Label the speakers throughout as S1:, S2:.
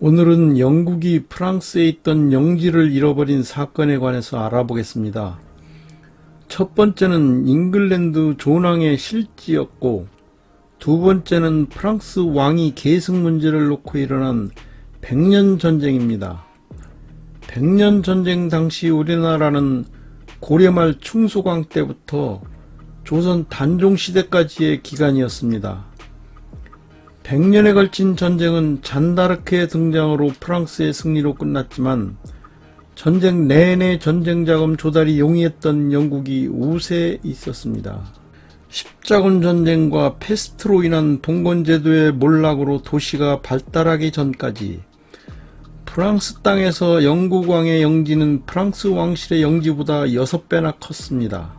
S1: 오늘은 영국이 프랑스에 있던 영지를 잃어버린 사건에 관해서 알아보겠습니다. 첫 번째는 잉글랜드 존왕의 실지였고, 두 번째는 프랑스 왕위 계승 문제를 놓고 일어난 백년 전쟁입니다. 백년 전쟁 당시 우리나라는 고려말 충소강 때부터 조선 단종 시대까지의 기간이었습니다. 100년에 걸친 전쟁은 잔다르크의 등장으로 프랑스의 승리로 끝났지만 전쟁 내내 전쟁 자금 조달이 용이했던 영국이 우세에 있었습니다. 십자군 전쟁과 패스트로 인한 봉건제도의 몰락으로 도시가 발달하기 전까지 프랑스 땅에서 영국 왕의 영지는 프랑스 왕실의 영지보다 6배나 컸습니다.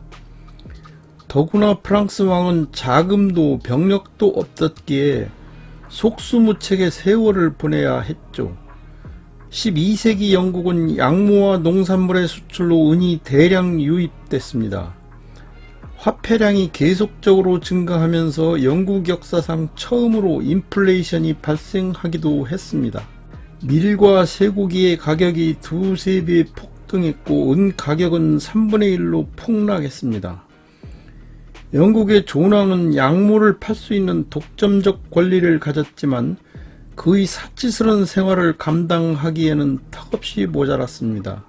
S1: 더구나 프랑스 왕은 자금도 병력도 없었기에 속수무책의 세월을 보내야 했죠. 12세기 영국은 양모와 농산물의 수출로 은이 대량 유입됐습니다. 화폐량이 계속적으로 증가하면서 영국 역사상 처음으로 인플레이션이 발생하기도 했습니다. 밀과 쇠고기의 가격이 두세 배 폭등했고 은 가격은 3분의 1로 폭락했습니다. 영국의 존왕은 양모를 팔 수 있는 독점적 권리를 가졌지만 그의 사치스러운 생활을 감당하기에는 턱없이 모자랐습니다.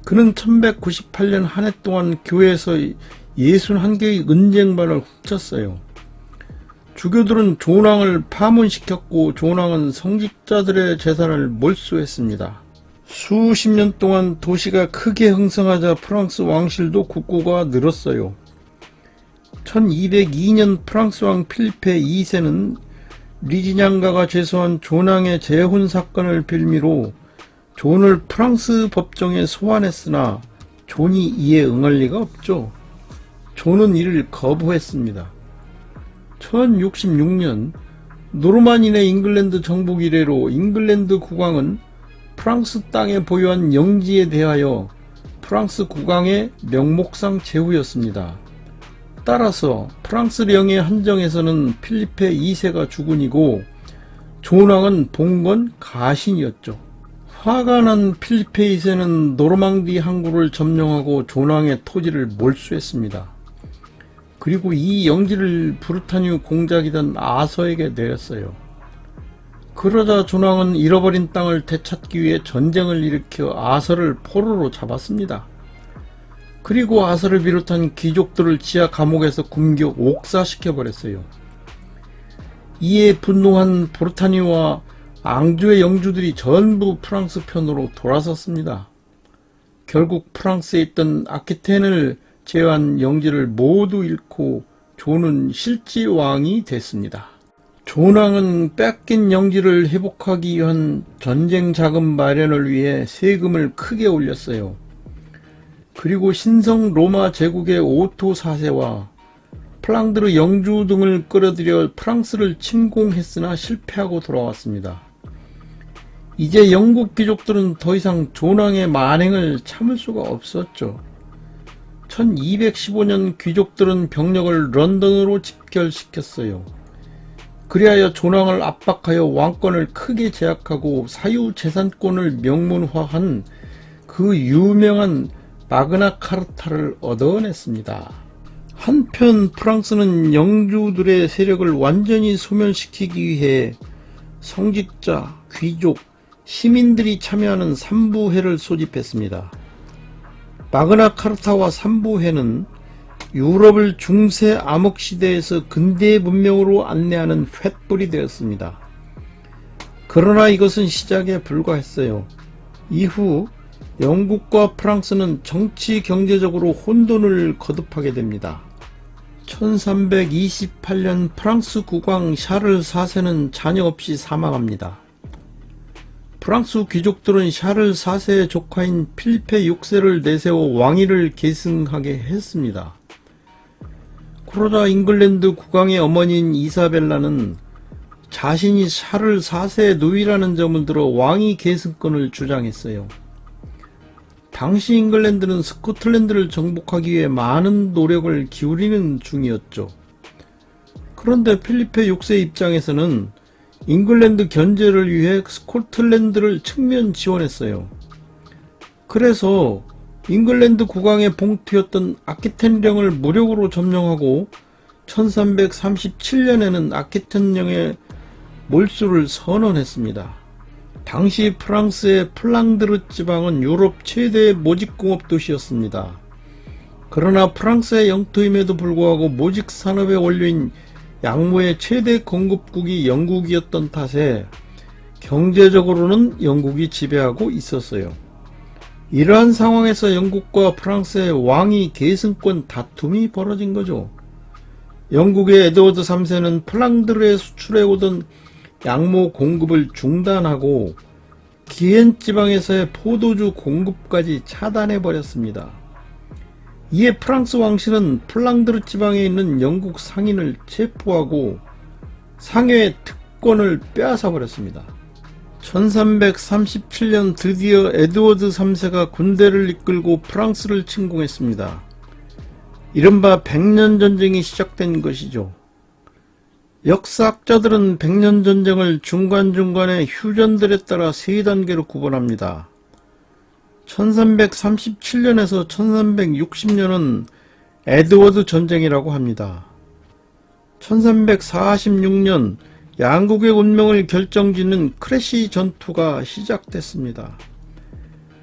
S1: 그는 1198년 한 해 동안 교회에서 61개의 은쟁반을 훔쳤어요. 주교들은 존왕을 파문시켰고 존왕은 성직자들의 재산을 몰수했습니다. 수십 년 동안 도시가 크게 흥성하자 프랑스 왕실도 국고가 늘었어요. 1202년 프랑스 왕 필리페 2세는 리지냥가가 제소한 존왕의 재혼 사건을 빌미로 존을 프랑스 법정에 소환했으나 존이 이에 응할 리가 없죠. 존은 이를 거부했습니다. 1066년 노르만인의 잉글랜드 정복 이래로 잉글랜드 국왕은 프랑스 땅에 보유한 영지에 대하여 프랑스 국왕의 명목상 제후였습니다. 따라서 프랑스령의 한정에서는 필리페 2세가 주군이고 존왕은 봉건 가신이었죠. 화가 난 필리페 2세는 노르망디 항구를 점령하고 존왕의 토지를 몰수했습니다. 그리고 이 영지를 브르타뉴 공작이던 아서에게 내렸어요. 그러자 존왕은 잃어버린 땅을 되찾기 위해 전쟁을 일으켜 아서를 포로로 잡았습니다. 그리고 아서를 비롯한 귀족들을 지하 감옥에서 굶겨 옥사시켜버렸어요. 이에 분노한 브르타뉴와 앙주의 영주들이 전부 프랑스 편으로 돌아섰습니다. 결국 프랑스에 있던 아키텐을 제외한 영지를 모두 잃고 존은 실지왕이 됐습니다. 존왕은 뺏긴 영지를 회복하기 위한 전쟁 자금 마련을 위해 세금을 크게 올렸어요. 그리고 신성 로마 제국의 오토 4세와 플랑드르 영주 등을 끌어들여 프랑스를 침공했으나 실패하고 돌아왔습니다. 이제 영국 귀족들은 더 이상 존왕의 만행을 참을 수가 없었죠. 1215년 귀족들은 병력을 런던으로 집결시켰어요. 그리하여 존왕을 압박하여 왕권을 크게 제약하고 사유재산권을 명문화한 그 유명한 마그나 카르타를 얻어냈습니다. 한편 프랑스는 영주들의 세력을 완전히 소멸시키기 위해 성직자, 귀족, 시민들이 참여하는 삼부회를 소집했습니다. 마그나 카르타와 삼부회는 유럽을 중세 암흑시대에서 근대의 문명으로 안내하는 횃불이 되었습니다. 그러나 이것은 시작에 불과했어요. 이후 영국과 프랑스는 정치 경제적으로 혼돈을 거듭하게 됩니다. 1328년 프랑스 국왕 샤를 4세는 자녀 없이 사망합니다. 프랑스 귀족들은 샤를 4세의 조카인 필리페 6세를 내세워 왕위를 계승하게 했습니다. 그러자 잉글랜드 국왕의 어머니인 이사벨라는 자신이 샤를 4세의 누이라는 점을 들어 왕위 계승권을 주장했어요. 당시 잉글랜드는 스코틀랜드를 정복하기 위해 많은 노력을 기울이는 중이었죠. 그런데 필리페 6세 입장에서는 잉글랜드 견제를 위해 스코틀랜드를 측면 지원했어요. 그래서 잉글랜드 국왕의 봉투였던 아키텐령을 무력으로 점령하고 1337년에는 아키텐령의 몰수를 선언했습니다. 당시 프랑스의 플랑드르 지방은 유럽 최대의 모직공업 도시였습니다. 그러나 프랑스의 영토임에도 불구하고 모직 산업의 원료인 양모의 최대 공급국이 영국이었던 탓에 경제적으로는 영국이 지배하고 있었어요. 이러한 상황에서 영국과 프랑스의 왕위 계승권 다툼이 벌어진 거죠. 영국의 에드워드 3세는 플랑드르에 수출해오던 양모 공급을 중단하고 기엔 지방에서의 포도주 공급까지 차단해버렸습니다. 이에 프랑스 왕실은 플랑드르 지방에 있는 영국 상인을 체포하고 상여의 특권을 빼앗아버렸습니다. 1337년 드디어 에드워드 3세가 군대를 이끌고 프랑스를 침공했습니다. 이른바 백년전쟁이 시작된 것이죠. 역사학자들은 백년전쟁을 중간중간의 휴전들에 따라 세 단계로 구분합니다. 1337년에서 1360년은 에드워드 전쟁이라고 합니다. 1346년 양국의 운명을 결정짓는 크래시 전투가 시작됐습니다.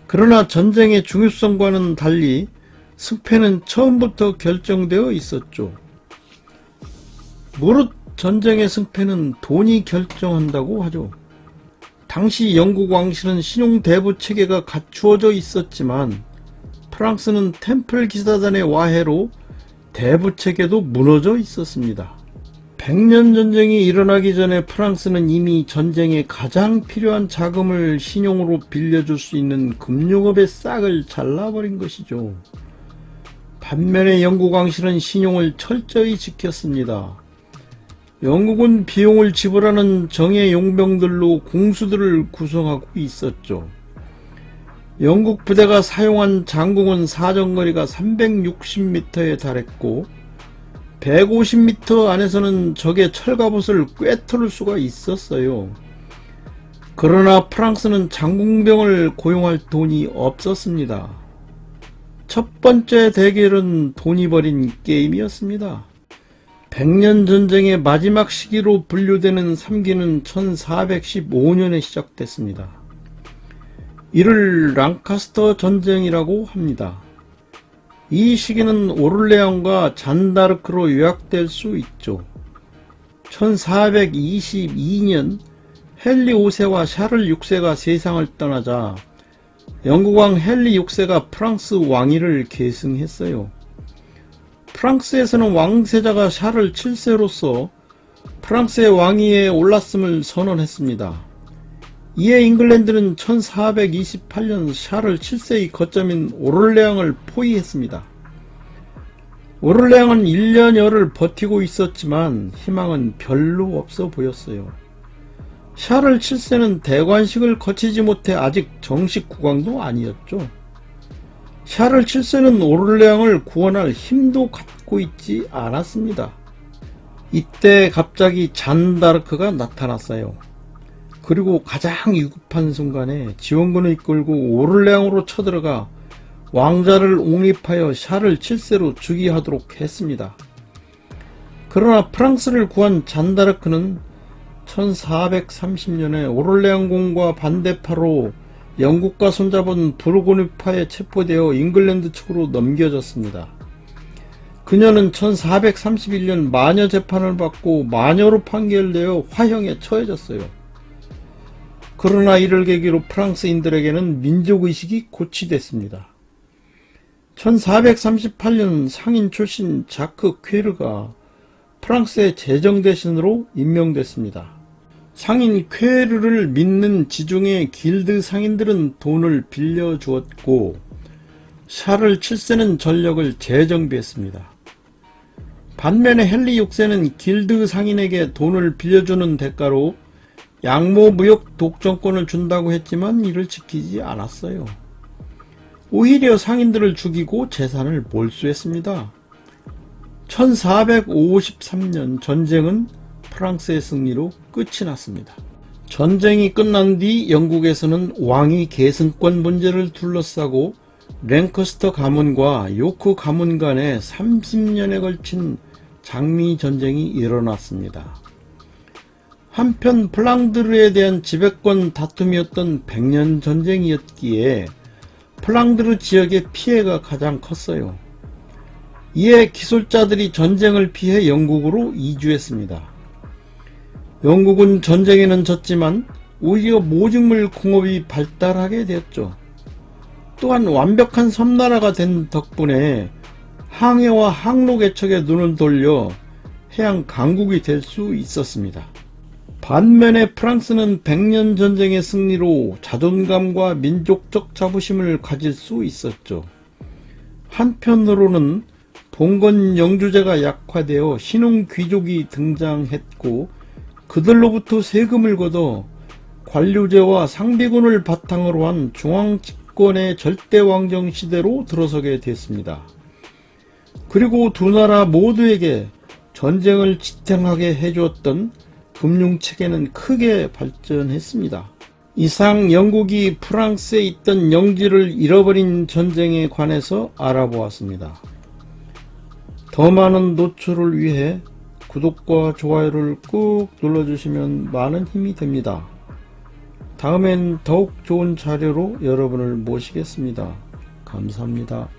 S1: 그러나 전쟁의 중요성과는 달리 승패는 처음부터 결정되어 있었죠. 무릇 전쟁의 승패는 돈이 결정한다고 하죠. 당시 영국 왕실은 신용 대부 체계가 갖추어져 있었지만 프랑스는 템플 기사단의 와해로 대부 체계도 무너져 있었습니다. 백년전쟁이 일어나기 전에 프랑스는 이미 전쟁에 가장 필요한 자금을 신용으로 빌려줄 수 있는 금융업의 싹을 잘라버린 것이죠. 반면에 영국 왕실은 신용을 철저히 지켰습니다. 영국은 비용을 지불하는 정예 용병들로 공수들을 구성하고 있었죠. 영국 부대가 사용한 장궁은 사정거리가 360m에 달했고 150m 안에서는 적의 철갑옷을 꿰뚫을 수가 있었어요. 그러나 프랑스는 장궁병을 고용할 돈이 없었습니다. 첫 번째 대결은 돈이 벌인 게임이었습니다. 백년전쟁의 마지막 시기로 분류되는 3기는 1415년에 시작됐습니다. 이를 랑카스터 전쟁이라고 합니다. 이 시기는 오를레앙과 잔다르크로 요약될 수 있죠. 1422년 헨리 5세와 샤를 6세가 세상을 떠나자 영국왕 헨리 6세가 프랑스 왕위를 계승했어요. 프랑스에서는 왕세자가 샤를 7세로서 프랑스의 왕위에 올랐음을 선언했습니다. 이에 잉글랜드는 1428년 샤를 7세의 거점인 오를레앙을 포위했습니다. 오를레앙은 1년여를 버티고 있었지만 희망은 별로 없어 보였어요. 샤를 7세는 대관식을 거치지 못해 아직 정식 국왕도 아니었죠. 샤를 7세는 오를레앙을 구원할 힘도 갖고 있지 않았습니다. 이때 갑자기 잔다르크가 나타났어요. 그리고 가장 위급한 순간에 지원군을 이끌고 오를레앙으로 쳐들어가 왕자를 옹립하여 샤를 7세로 즉위하도록 했습니다. 그러나 프랑스를 구한 잔다르크는 1430년에 오를레앙 공과 반대파로 영국과 손잡은 부르고뉴파에 체포되어 잉글랜드 측으로 넘겨졌습니다. 그녀는 1431년 마녀 재판을 받고 마녀로 판결되어 화형에 처해졌어요. 그러나 이를 계기로 프랑스인들에게는 민족의식이 고취됐습니다. 1438년 상인 출신 자크 퀘르가 프랑스의 재정대신으로 임명됐습니다. 상인 퀘르를 믿는 지중해 길드 상인들은 돈을 빌려주었고 샤를 7세는 전력을 재정비했습니다. 반면에 헨리 6세는 길드 상인에게 돈을 빌려주는 대가로 양모 무역 독점권을 준다고 했지만 이를 지키지 않았어요. 오히려 상인들을 죽이고 재산을 몰수했습니다. 1453년 전쟁은 프랑스의 승리로 끝이 났습니다. 전쟁이 끝난 뒤 영국에서는 왕위 계승권 문제를 둘러싸고 랭커스터 가문과 요크 가문 간에 30년에 걸친 장미 전쟁이 일어났습니다. 한편 플랑드르에 대한 지배권 다툼이었던 100년 전쟁이었기에 플랑드르 지역의 피해가 가장 컸어요. 이에 기술자들이 전쟁을 피해 영국으로 이주했습니다. 영국은 전쟁에는 졌지만 오히려 모직물 공업이 발달하게 되었죠. 또한 완벽한 섬나라가 된 덕분에 항해와 항로 개척에 눈을 돌려 해양 강국이 될 수 있었습니다. 반면에 프랑스는 100년 전쟁의 승리로 자존감과 민족적 자부심을 가질 수 있었죠. 한편으로는 봉건 영주제가 약화되어 신흥 귀족이 등장했고 그들로부터 세금을 걷어 관료제와 상비군을 바탕으로 한 중앙집권의 절대왕정 시대로 들어서게 됐습니다. 그리고 두 나라 모두에게 전쟁을 지탱하게 해주었던 금융체계는 크게 발전했습니다. 이상 영국이 프랑스에 있던 영지를 잃어버린 전쟁에 관해서 알아보았습니다. 더 많은 노출을 위해 구독과 좋아요를 꾹 눌러주시면 많은 힘이 됩니다. 다음엔 더욱 좋은 자료로 여러분을 모시겠습니다. 감사합니다.